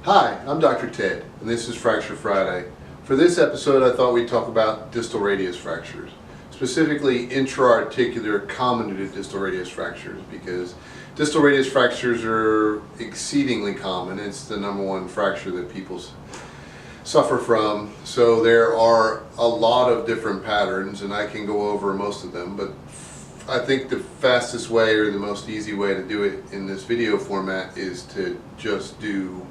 Hi, I'm Dr. Ted, and this is Fracture Friday. For this episode, I thought we'd talk about distal radius fractures, specifically intra-articular comminuted distal radius fractures, because distal radius fractures are exceedingly common. It's the #1 fracture that people suffer from. So there are a lot of different patterns, and I can go over most of them, but I think the fastest way or the most easy way to do it in this video format is to just do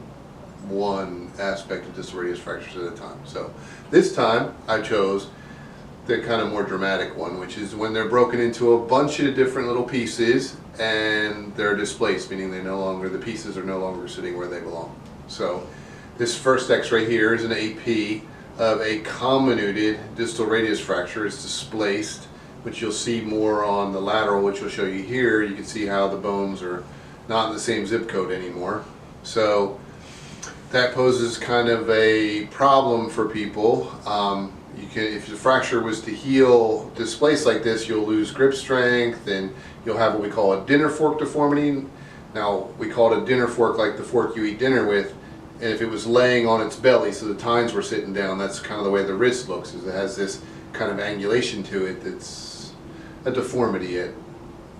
one aspect of distal radius fractures at a time. So this time I chose the kind of more dramatic one, which is when they're broken into a bunch of different little pieces and they're displaced, meaning the pieces are no longer sitting where they belong. So this first x-ray here is an AP of a comminuted distal radius fracture. It's displaced, which you'll see more on the lateral, which will show you here. You can see how the bones are not in the same zip code anymore. So that poses kind of a problem for people. If the fracture was to heal displaced like this, you'll lose grip strength and you'll have what we call a dinner fork deformity. Now, we call it a dinner fork like the fork you eat dinner with, and if it was laying on its belly, so the tines were sitting down, that's kind of the way the wrist looks, is it has this kind of angulation to it that's a deformity at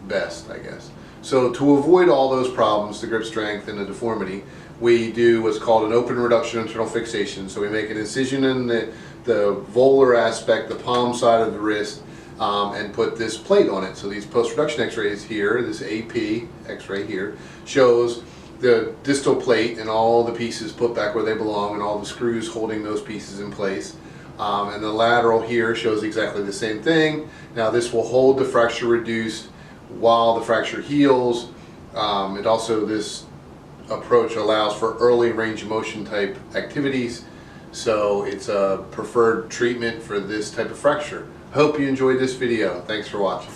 best, I guess. So to avoid all those problems, the grip strength and the deformity, we do what's called an open reduction internal fixation. So we make an incision in the volar aspect, the palm side of the wrist, and put this plate on it. So these post-reduction x-rays here, this AP x-ray here, shows the distal plate and all the pieces put back where they belong and all the screws holding those pieces in place. And the lateral here shows exactly the same thing. Now this will hold the fracture reduced while the fracture heals. This approach allows for early range of motion type activities, so it's a preferred treatment for this type of fracture. Hope you enjoyed this video. Thanks for watching.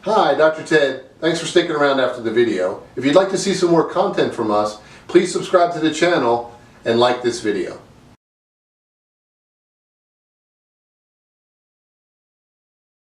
Hi, Dr. Ted. Thanks for sticking around after the video. If you'd like to see some more content from us, please subscribe to the channel and like this video.